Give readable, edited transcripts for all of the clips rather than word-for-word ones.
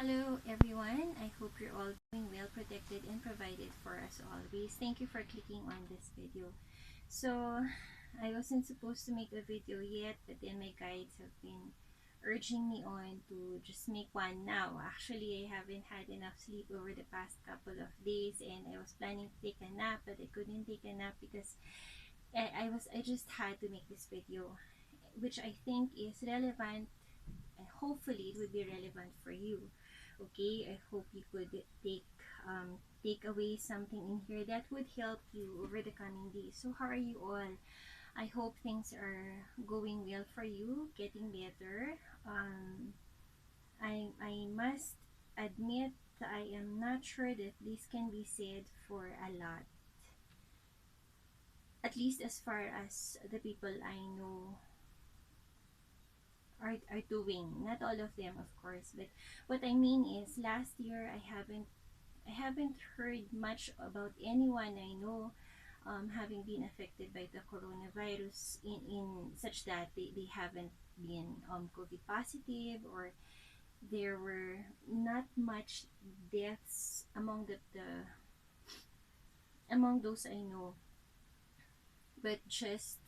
Hello everyone, I hope you're all doing well, protected and provided for as always. Thank you for clicking on this video. So I wasn't supposed to make a video yet, but then my guides have been urging me on to just make one now. Actually, I haven't had enough sleep over the past couple of days and I was planning to take a nap, but I couldn't take a nap because I just had to make this video, which I think is relevant, and hopefully it would be relevant for you. Okay, I hope you could take away something in here that would help you over the coming days. So how are you all? I hope things are going well for you, getting better. I must admit I am not sure that this can be said for a lot, at least as far as the people I know are doing. Not all of them, of course, but what I mean is last year I haven't heard much about anyone I know having been affected by the coronavirus in such that they haven't been COVID positive, or there were not much deaths the among those I know. But just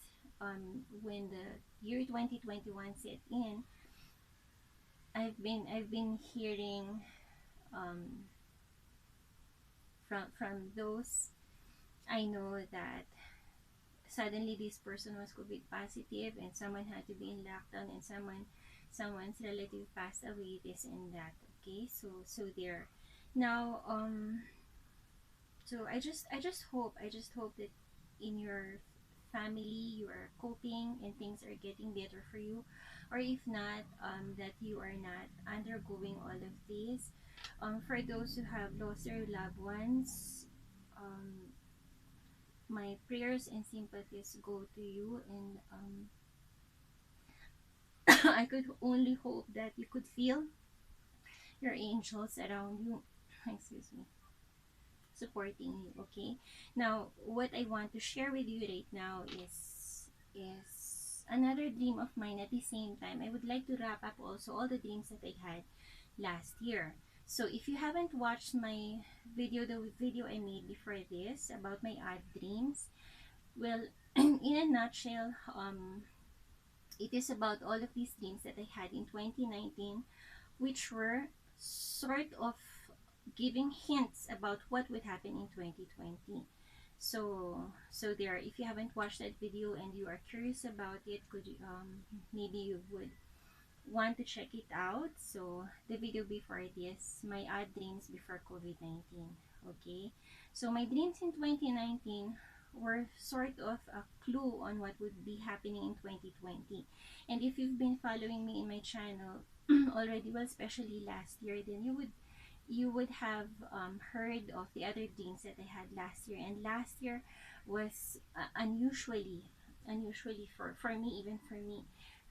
when the year 2021 set in, I've been hearing um, from those I know that suddenly this person was COVID positive and someone had to be in lockdown, and someone's relative passed away, this and that. Okay, so there. Now so I just hope that in your family you are coping and things are getting better for you, or if not, that you are not undergoing all of these. For those who have lost their loved ones, um, my prayers and sympathies go to you, and I could only hope that you could feel your angels around you, excuse me, supporting you. Okay, now what I want to share with you right now is another dream of mine. At the same time, I would like to wrap up also all the dreams that I had last year. So if you haven't watched my the video I made before this about my odd dreams, well, in a nutshell, it is about all of these dreams that I had in 2019, which were sort of giving hints about what would happen in 2020. So there, if you haven't watched that video and you are curious about it, could you maybe you would want to check it out. So the video before this, my odd dreams before COVID-19. Okay, so my dreams in 2019 were sort of a clue on what would be happening in 2020. And if you've been following me in my channel already, well, especially last year, then you would have heard of the other dreams that I had last year. And last year was unusually for me, even for me,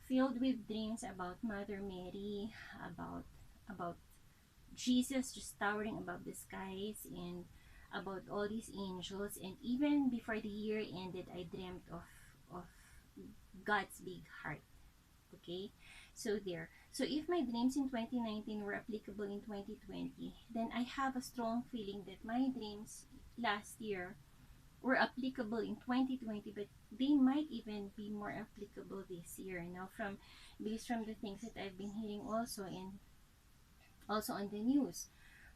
filled with dreams about Mother Mary, about Jesus just towering above the skies, and about all these angels. And even before the year ended, I dreamt of God's big heart. Okay, so there. So if my dreams in 2019 were applicable in 2020, then I have a strong feeling that my dreams last year were applicable in 2020, but they might even be more applicable this year. Now, based from the things that I've been hearing also, and also on the news,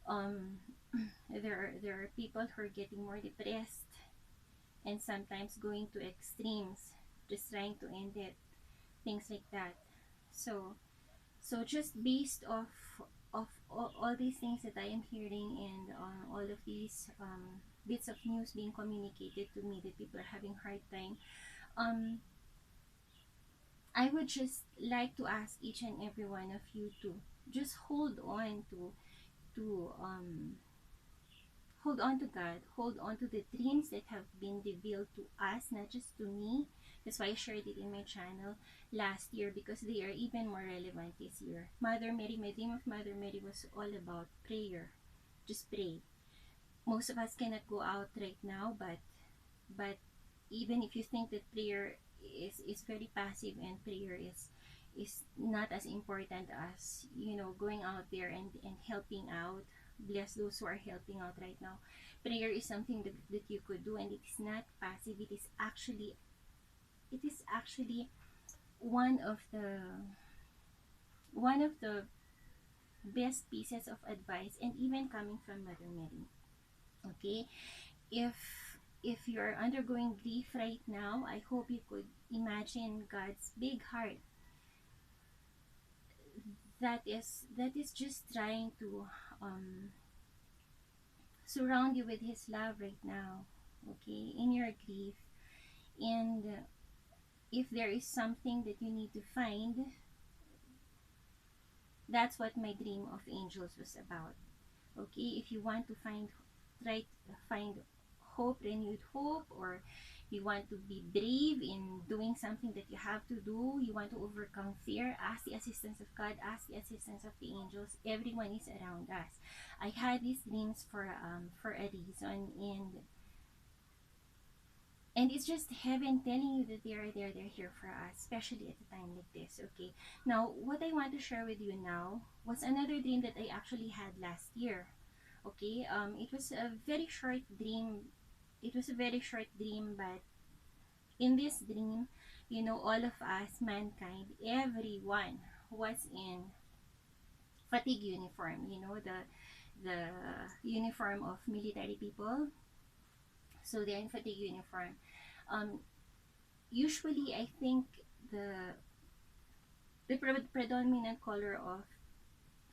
um, there are people who are getting more depressed and sometimes going to extremes, just trying to end it, things like that. So just based of all these things that I am hearing, and all of these bits of news being communicated to me that people are having hard time, um, I would just like to ask each and every one of you to just to hold on to God, hold on to the dreams that have been revealed to us, not just to me. That's why I shared it in my channel last year, because they are even more relevant this year. Mother Mary, my dream of Mother Mary was all about prayer. Just pray. Most of us cannot go out right now, but even if you think that prayer is very passive, and prayer is not as important as, going out there and helping out. Bless those who are helping out right now. Prayer is something that you could do, and it is not passive. It is actually one of the one of the best pieces of advice, and even coming from Mother Mary. Okay, if you're undergoing grief right now, I hope you could imagine God's big heart that is just trying to um, surround you with His love right now. Okay, in your grief, and if there is something that you need to find, that's what my dream of angels was about. Okay, if you want to try to find hope, renewed hope, or you want to be brave in doing something that you have to do, you want to overcome fear, ask the assistance of God, ask the assistance of the angels. Everyone is around us. I had these dreams for a reason, and it's just heaven telling you that they are there, they're here for us, especially at a time like this. Okay, now what I want to share with you now was another dream that I actually had last year. Okay, it was a very short dream. It was a very short dream, but in this dream, all of us, mankind, everyone was in fatigue uniform. The uniform of military people. So they're in fatigue uniform. Um, Usually, I think the predominant color of,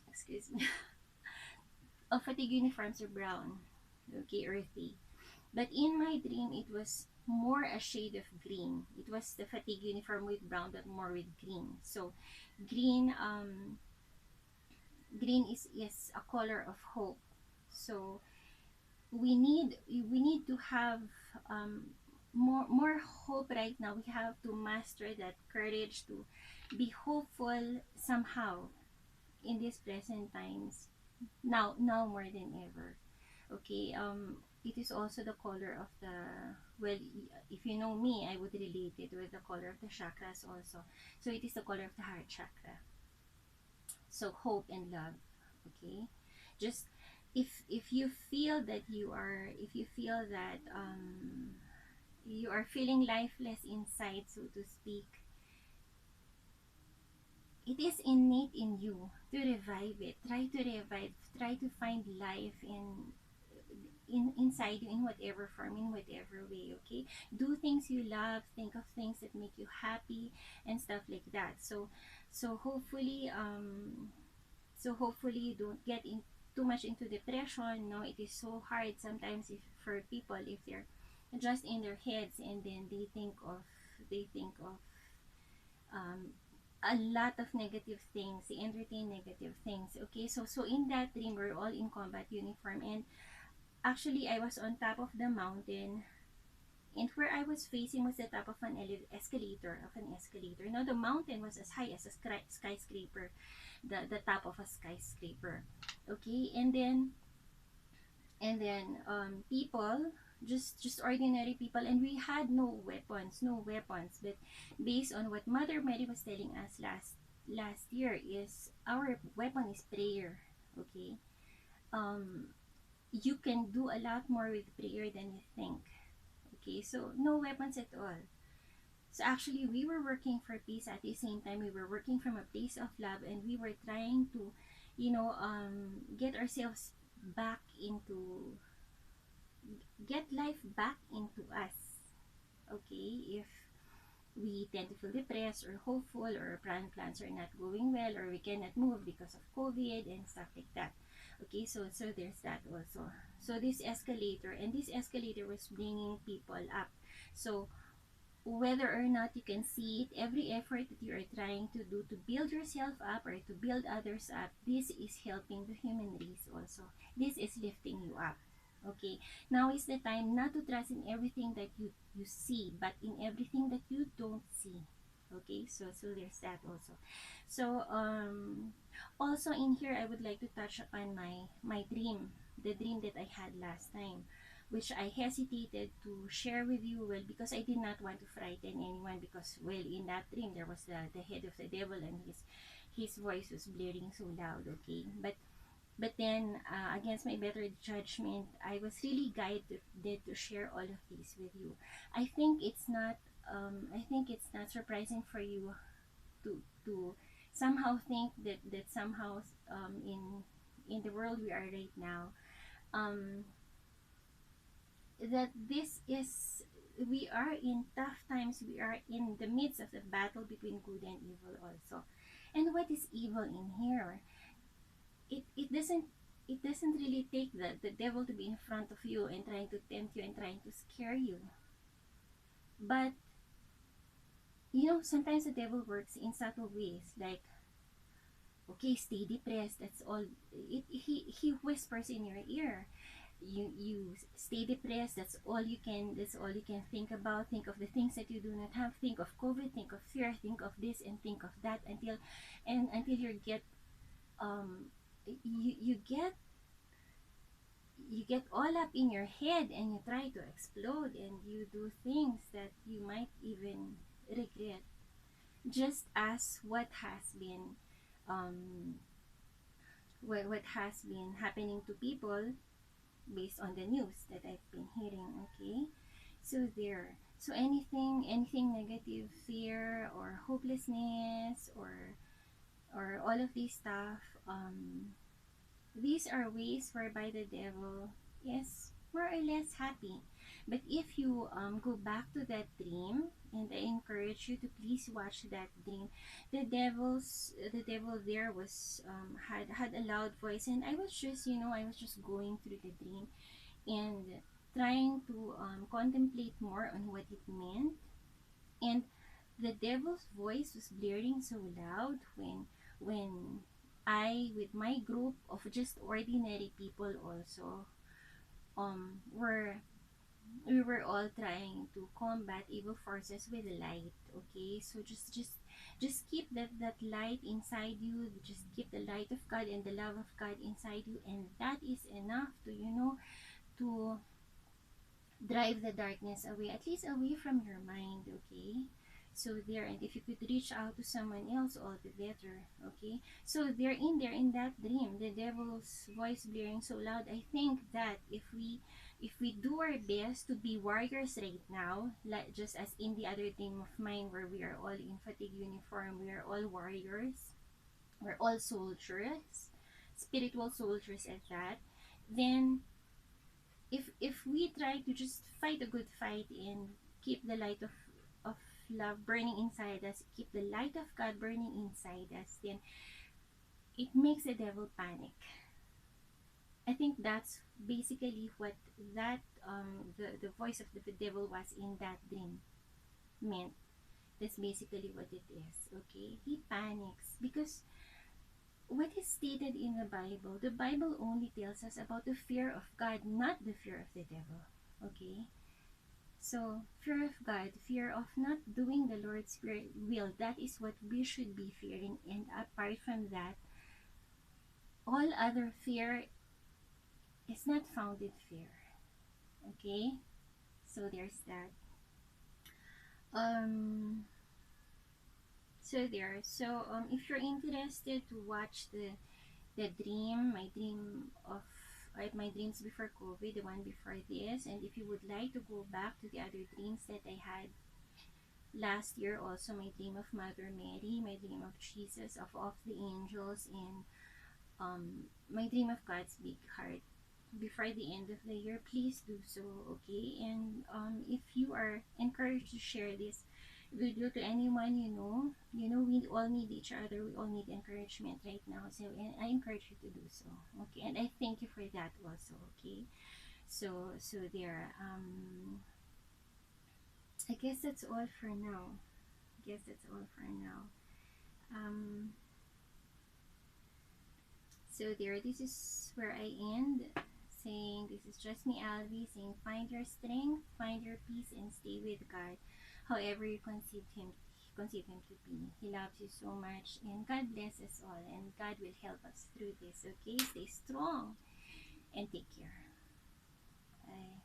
excuse me, of fatigue uniforms are brown. Okay, earthy. But in my dream, it was more a shade of green. It was the fatigue uniform with brown, but more with green. So, green, green is a color of hope. So we need to have um, more hope right now. We have to master that courage to be hopeful somehow in these present times. Now more than ever. Okay, it is also the color of the, well, if you know me, I would relate it with the color of the chakras also. So it is the color of the heart chakra. So hope and love. Okay, just if you feel that you are feeling lifeless inside, so to speak, it is innate in you to revive it. Try to find life inside you, in whatever form, in whatever way. Okay, do things you love, think of things that make you happy, and stuff like that. So hopefully, you don't get in too much into depression. No, it is so hard sometimes, if for people, if they're just in their heads, and then they think of um, a lot of negative things, they entertain negative things. Okay, so in that dream, we're all in combat uniform, and actually I was on top of the mountain, and where I was facing was the top of an escalator. Now the mountain was as high as a skyscraper, the top of a skyscraper. Okay, and then people, just ordinary people, and we had no weapons, but based on what Mother Mary was telling us last year, is our weapon is prayer. Okay, um you can do a lot more with prayer than you think. Okay, so no weapons at all. So actually, we were working for peace. At the same time, we were working from a place of love, and we were trying to, get ourselves back into, get life back into us. Okay, if we tend to feel depressed or hopeful, or plans are not going well, or we cannot move because of COVID and stuff like that. Okay, so there's that also. So this escalator was bringing people up. So whether or not you can see it, every effort that you are trying to do to build yourself up or to build others up, this is helping the human race also. This is lifting you up. Okay, now is the time not to trust in everything that you see, but in everything that you don't see. Okay, so there's that also. So also in here, I would like to touch upon my dream, the dream that I had last time. which I hesitated to share with you, well, because I did not want to frighten anyone, because, well, in that dream there was the head of the devil, and his voice was blaring so loud, okay? But then, against my better judgment, I was really guided to share all of this with you. I think it's not surprising for you to somehow think that somehow, in the world we are right now, um, that this is we are in tough times. We are in the midst of the battle between good and evil also. And what is evil in here? It doesn't really take the devil to be in front of you and trying to tempt you and trying to scare you. But sometimes the devil works in subtle ways, like, okay, stay depressed, that's all. He whispers in your ear, you stay depressed, that's all you can think about. Think of the things that you do not have. Think of COVID, think of fear, think of this and think of that, until you get all up in your head, and you try to explode, and you do things that you might even regret, just as um what has been happening to people based on the news that I've been hearing. Okay, so anything negative, fear or hopelessness, or all of these stuff, these are ways whereby the devil is more or less happy. But if you go back to that dream, and I encourage you to please watch that dream, the devil there was, had a loud voice, and I was just going through the dream and trying to contemplate more on what it meant. And the devil's voice was blaring so loud when I, with my group of just ordinary people also, were we were all trying to combat evil forces with light. Okay, so just keep that light inside you. Just keep the light of God and the love of God inside you, and that is enough to drive the darkness away, at least away from your mind. Okay, so there. And if you could reach out to someone else, all the better. Okay, so in that dream, the devil's voice blaring so loud, I think that if we do our best to be warriors right now, like just as in the other dream of mine, where we are all in fatigue uniform, we are all warriors, we're all soldiers, spiritual soldiers at that. Then if we try to just fight a good fight and keep the light of love burning inside us, keep the light of God burning inside us, then it makes the devil panic. I think that's basically what that the voice of the devil was in that dream meant. That's basically what it is. Okay, he panics because what is stated in the Bible only tells us about the fear of God, not the fear of the devil. Okay, so fear of God, fear of not doing the Lord's will, that is what we should be fearing. And apart from that, all other fear is not founded fear. Okay, so there's that. If you're interested to watch the dream, my dreams before COVID, the one before this, and if you would like to go back to the other dreams that I had last year, also my dream of Mother Mary, my dream of Jesus, of the angels, and my dream of God's big heart before the end of the year, please do so. Okay, and if you are encouraged to share this video to anyone we all need each other, we all need encouragement right now, so and I encourage you to do so. Okay, and I thank you for that also. Okay, so there, I guess that's all for now. um so there, this is where I end, saying, this is just me, Alvie, saying, find your strength, find your peace, and stay with God, however you conceive him to be. He loves you so much, and God bless us all, and God will help us through this. Okay, stay strong and take care. Bye.